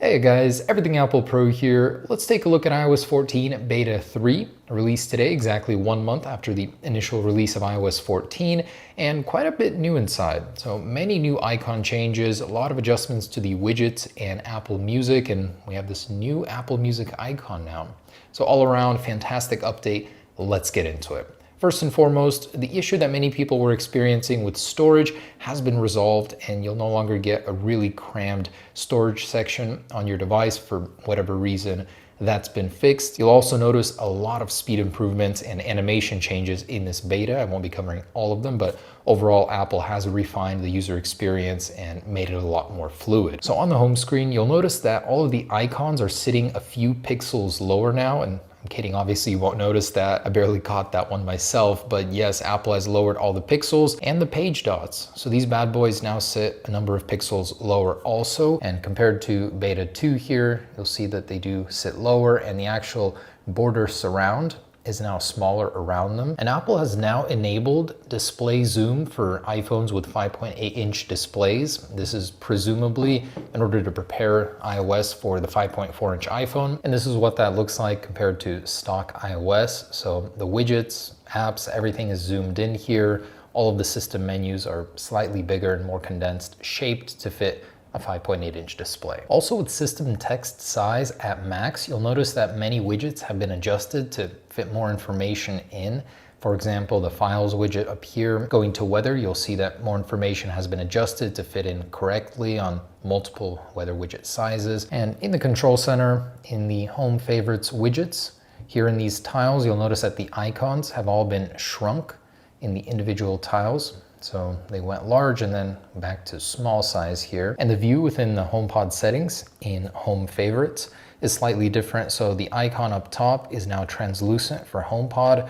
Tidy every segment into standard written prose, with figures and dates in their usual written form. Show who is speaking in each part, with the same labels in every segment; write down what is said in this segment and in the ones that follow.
Speaker 1: Hey guys, Everything Apple Pro here. Let's take a look at iOS 14 Beta 3, released today, exactly 1 month after the initial release of iOS 14, and quite a bit new inside. So many new icon changes, a lot of adjustments to the widgets and Apple Music, and we have this new Apple Music icon now. So all around, fantastic update. Let's get into it. First and foremost, the issue that many people were experiencing with storage has been resolved, and you'll no longer get a really crammed storage section on your device for whatever reason. That's been fixed. You'll also notice a lot of speed improvements and animation changes in this beta. I won't be covering all of them, but overall Apple has refined the user experience and made it a lot more fluid. So on the home screen, you'll notice that all of the icons are sitting a few pixels lower now, and I'm kidding, obviously you won't notice that. I barely caught that one myself, but yes, Apple has lowered all the pixels and the page dots. So these bad boys now sit a number of pixels lower also, and compared to Beta 2 here, you'll see that they do sit lower, and the actual border surround is now smaller around them. And Apple has now enabled display zoom for iPhones with 5.8-inch displays. This is presumably in order to prepare iOS for the 5.4-inch iPhone. And this is what that looks like compared to stock iOS. So the widgets, apps, everything is zoomed in here. All of the system menus are slightly bigger and more condensed, shaped to fit a 5.8-inch display. Also with system text size at max, you'll notice that many widgets have been adjusted to fit more information in. For example, the files widget up here, going to weather, you'll see that more information has been adjusted to fit in correctly on multiple weather widget sizes. And in the control center, in the home favorites widgets, here in these tiles, you'll notice that the icons have all been shrunk in the individual tiles. So they went large and then back to small size here. And the view within the HomePod settings in Home Favorites is slightly different. So the icon up top is now translucent for HomePod.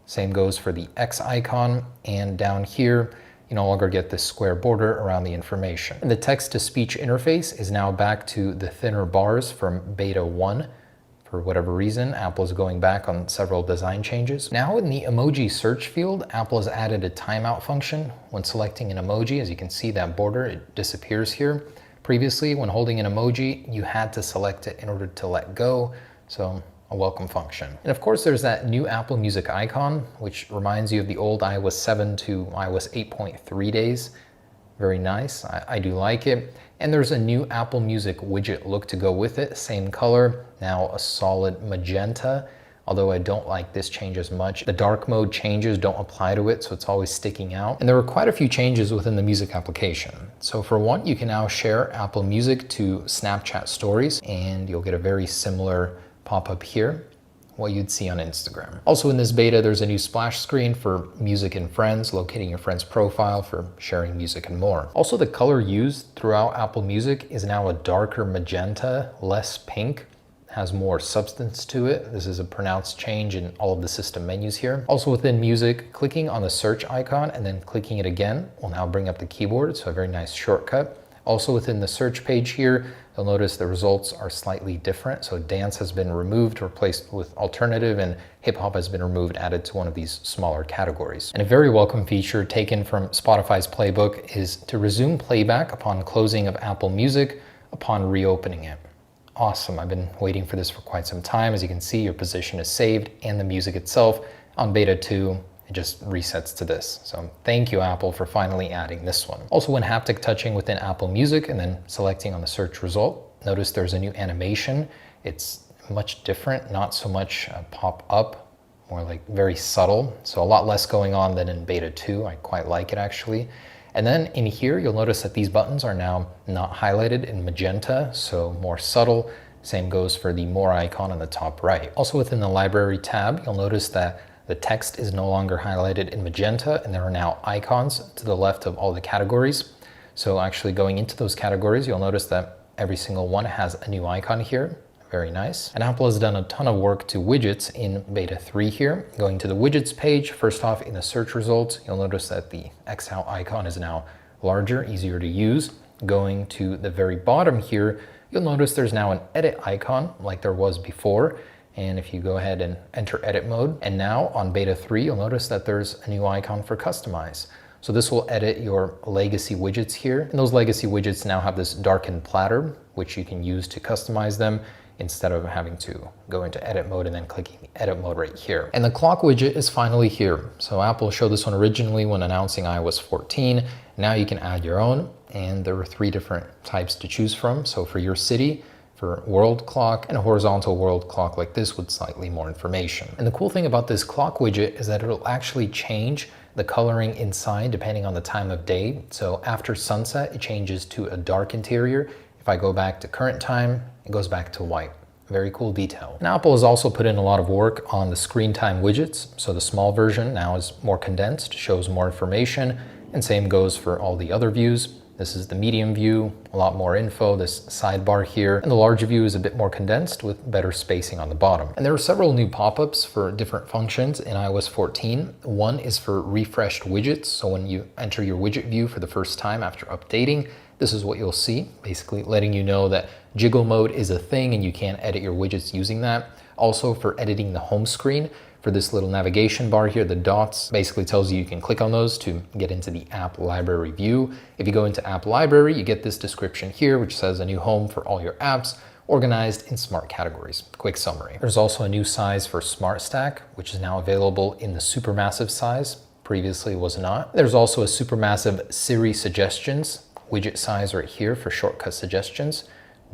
Speaker 1: Same goes for the X icon. And down here, you no longer get this square border around the information. And the text-to-speech interface is now back to the thinner bars from Beta 1. For whatever reason, Apple is going back on several design changes. Now in the emoji search field, Apple has added a timeout function. When selecting an emoji, as you can see that border, it disappears here. Previously, when holding an emoji, you had to select it in order to let go. So a welcome function. And of course, there's that new Apple Music icon, which reminds you of the old iOS 7 to iOS 8.3 days. Very nice, I do like it. And there's a new Apple Music widget look to go with it, same color, now a solid magenta, although I don't like this change as much. The dark mode changes don't apply to it, so it's always sticking out. And there were quite a few changes within the music application. So for one, you can now share Apple Music to Snapchat stories, and you'll get a very similar pop-up here, what you'd see on Instagram. Also in this beta, there's a new splash screen for music and friends, locating your friend's profile for sharing music and more. Also, the color used throughout Apple Music is now a darker magenta, less pink, has more substance to it. This is a pronounced change in all of the system menus here. Also within music, clicking on the search icon and then clicking it again will now bring up the keyboard, so a very nice shortcut. Also within the search page here, you'll notice the results are slightly different. So dance has been removed, replaced with alternative, and hip hop has been removed, added to one of these smaller categories. And a very welcome feature taken from Spotify's playbook is to resume playback upon closing of Apple Music upon reopening it. Awesome, I've been waiting for this for quite some time. As you can see, your position is saved and the music itself. On Beta 2, it just resets to this. So thank you, Apple, for finally adding this one. Also, when haptic touching within Apple Music and then selecting on the search result, notice there's a new animation. It's much different, not so much pop up, more like very subtle. So a lot less going on than in Beta 2. I quite like it actually. And then in here, you'll notice that these buttons are now not highlighted in magenta, so more subtle. Same goes for the More icon on the top right. Also within the Library tab, you'll notice that the text is no longer highlighted in magenta, and there are now icons to the left of all the categories. So actually going into those categories, you'll notice that every single one has a new icon here. Very nice. And Apple has done a ton of work to widgets in Beta 3 here. Going to the widgets page, first off in the search results, you'll notice that the X out icon is now larger, easier to use. Going to the very bottom here, you'll notice there's now an edit icon like there was before. And if you go ahead and enter edit mode, and now on Beta 3, you'll notice that there's a new icon for customize. So this will edit your legacy widgets here. And those legacy widgets now have this darkened platter, which you can use to customize them instead of having to go into edit mode and then clicking edit mode right here. And the clock widget is finally here. So Apple showed this one originally when announcing iOS 14. Now you can add your own, and there were 3 different types to choose from. So for your city, for world clock, and a horizontal world clock like this with slightly more information. And the cool thing about this clock widget is that it'll actually change the coloring inside depending on the time of day. So after sunset, it changes to a dark interior. If I go back to current time, it goes back to white. Very cool detail. And Apple has also put in a lot of work on the screen time widgets. So the small version now is more condensed, shows more information, and same goes for all the other views. This is the medium view, a lot more info, this sidebar here, and the larger view is a bit more condensed with better spacing on the bottom. And there are several new pop-ups for different functions in iOS 14. One is for refreshed widgets. So when you enter your widget view for the first time after updating, this is what you'll see, basically letting you know that jiggle mode is a thing and you can edit your widgets using that. Also for editing the home screen, for this little navigation bar here, the dots basically tells you can click on those to get into the app library view. If you go into app library, you get this description here, which says a new home for all your apps organized in smart categories. Quick summary. There's also a new size for Smart Stack, which is now available in the supermassive size. Previously was not. There's also a supermassive Siri suggestions widget size right here for shortcut suggestions.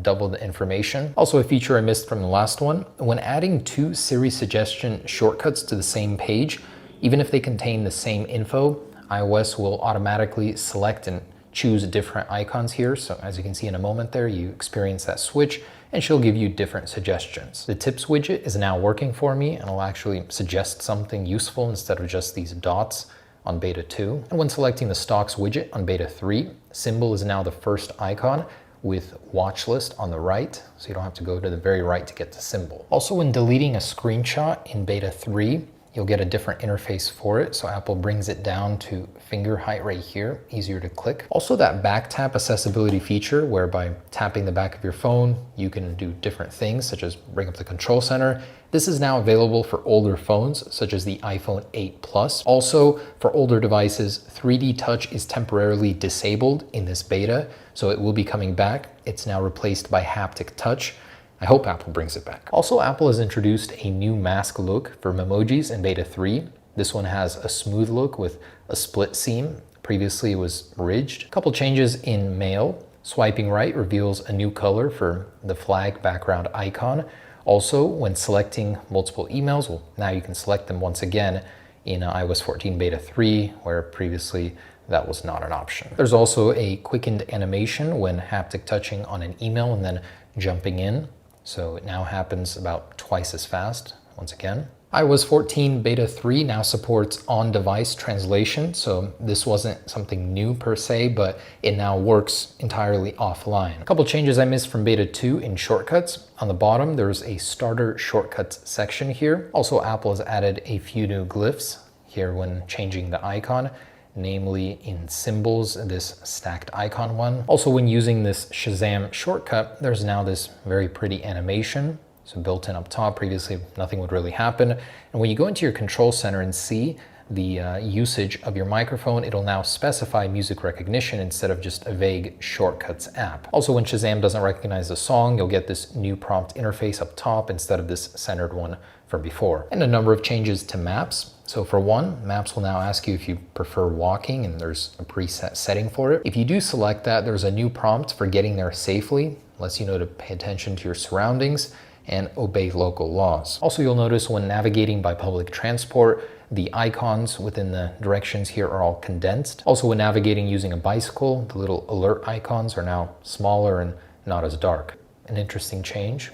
Speaker 1: Double the information. Also a feature I missed from the last one, when adding 2 Siri suggestion shortcuts to the same page, even if they contain the same info, iOS will automatically select and choose different icons here. So as you can see in a moment there, you experience that switch and she'll give you different suggestions. The tips widget is now working for me and it'll actually suggest something useful instead of just these dots on beta 2. And when selecting the stocks widget on beta 3, symbol is now the first icon with watch list on the right, so you don't have to go to the very right to get to symbol. Also, when deleting a screenshot in beta 3, you'll get a different interface for it. So Apple brings it down to finger height right here, easier to click. Also that back tap accessibility feature, where by tapping the back of your phone, you can do different things such as bring up the control center. This is now available for older phones, such as the iPhone 8 Plus. Also, for older devices, 3D Touch is temporarily disabled in this beta, so it will be coming back. It's now replaced by haptic touch. I hope Apple brings it back. Also, Apple has introduced a new mask look for Memojis in beta 3. This one has a smooth look with a split seam. Previously, it was ridged. A couple changes in Mail. Swiping right reveals a new color for the flag background icon. Also, when selecting multiple emails, well, now you can select them once again in iOS 14 beta 3, where previously that was not an option. There's also a quickened animation when haptic touching on an email and then jumping in. So it now happens about twice as fast, once again. iOS 14 beta 3 now supports on-device translation. So this wasn't something new per se, but it now works entirely offline. A couple changes I missed from beta 2 in shortcuts. On the bottom, there's a starter shortcuts section here. Also, Apple has added a few new glyphs here when changing the icon, namely in symbols, this stacked icon one. Also, when using this Shazam shortcut, there's now this very pretty animation. So built in up top, previously nothing would really happen. And when you go into your control center and see the usage of your microphone, it'll now specify music recognition instead of just a vague shortcuts app. Also, when Shazam doesn't recognize a song, you'll get this new prompt interface up top instead of this centered one from before. And a number of changes to maps. So for one, maps will now ask you if you prefer walking, and there's a preset setting for it. If you do select that, there's a new prompt for getting there safely. Lets you know to pay attention to your surroundings and obey local laws. Also, you'll notice when navigating by public transport, the icons within the directions here are all condensed. Also, when navigating using a bicycle, the little alert icons are now smaller and not as dark. An interesting change.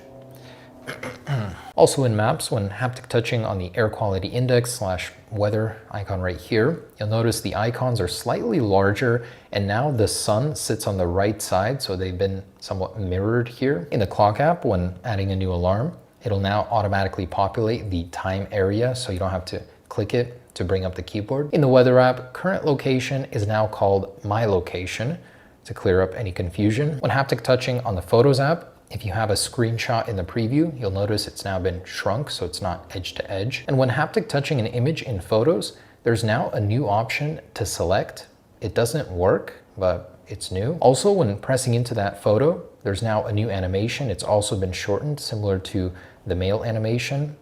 Speaker 1: Also in Maps, when haptic touching on the air quality index / weather icon right here, you'll notice the icons are slightly larger, and now the sun sits on the right side, so they've been somewhat mirrored here. In the clock app, when adding a new alarm, it'll now automatically populate the time area, so you don't have to click it to bring up the keyboard. In the weather app, current location is now called My Location to clear up any confusion. When haptic touching on the Photos app, if you have a screenshot in the preview, you'll notice it's now been shrunk, so it's not edge to edge. And when haptic touching an image in Photos, there's now a new option to select it doesn't work, but it's new. Also, when pressing into that photo, there's now a new animation. It's also been shortened, similar to the mail animation.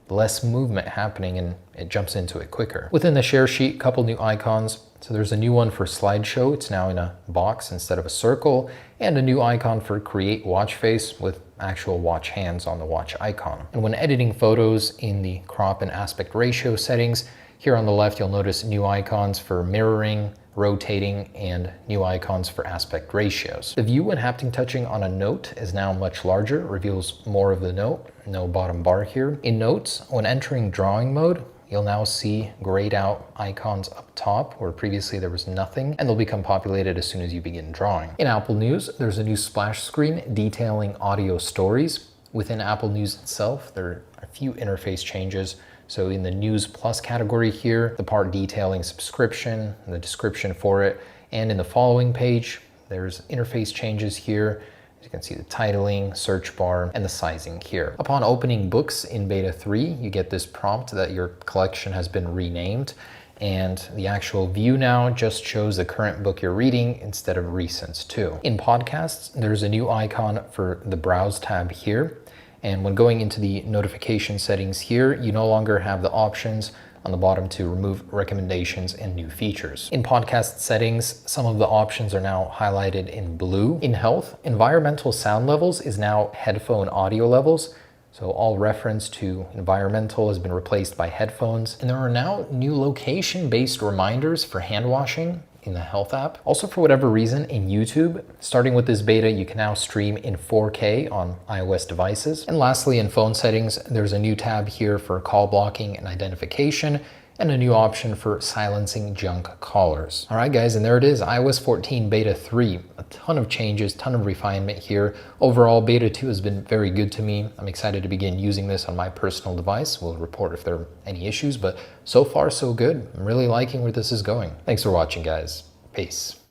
Speaker 1: Less movement happening and it jumps into it quicker. Within the share sheet, a couple new icons. So there's a new one for slideshow. It's now in a box instead of a circle, and a new icon for create watch face with actual watch hands on the watch icon. And when editing photos in the crop and aspect ratio settings, here on the left, you'll notice new icons for mirroring, rotating, and new icons for aspect ratios. The view when haptic touching on a note is now much larger, reveals more of the note, no bottom bar here. In notes, when entering drawing mode, you'll now see grayed out icons up top where previously there was nothing, and they'll become populated as soon as you begin drawing. In Apple News, there's a new splash screen detailing audio stories. Within Apple News itself, there are a few interface changes. So in the News Plus category here, the part detailing subscription, the description for it, and in the following page, there's interface changes here. As you can see the titling, search bar, and the sizing here. Upon opening books in beta 3, you get this prompt that your collection has been renamed, and the actual view now just shows the current book you're reading instead of recents too. In podcasts, there's a new icon for the Browse tab here. And when going into the notification settings here, you no longer have the options on the bottom to remove recommendations and new features. In podcast settings, some of the options are now highlighted in blue. In health, environmental sound levels is now headphone audio levels. So all reference to environmental has been replaced by headphones. And there are now new location-based reminders for hand washing in the health app. Also, for whatever reason, in YouTube, starting with this beta, you can now stream in 4K on iOS devices. And lastly, in phone settings, there's a new tab here for call blocking and identification, and a new option for silencing junk callers. All right, guys, and there it is, iOS 14 Beta 3. A ton of changes, ton of refinement here. Overall, Beta 2 has been very good to me. I'm excited to begin using this on my personal device. We'll report if there are any issues, but so far so good. I'm really liking where this is going. Thanks for watching, guys. Peace.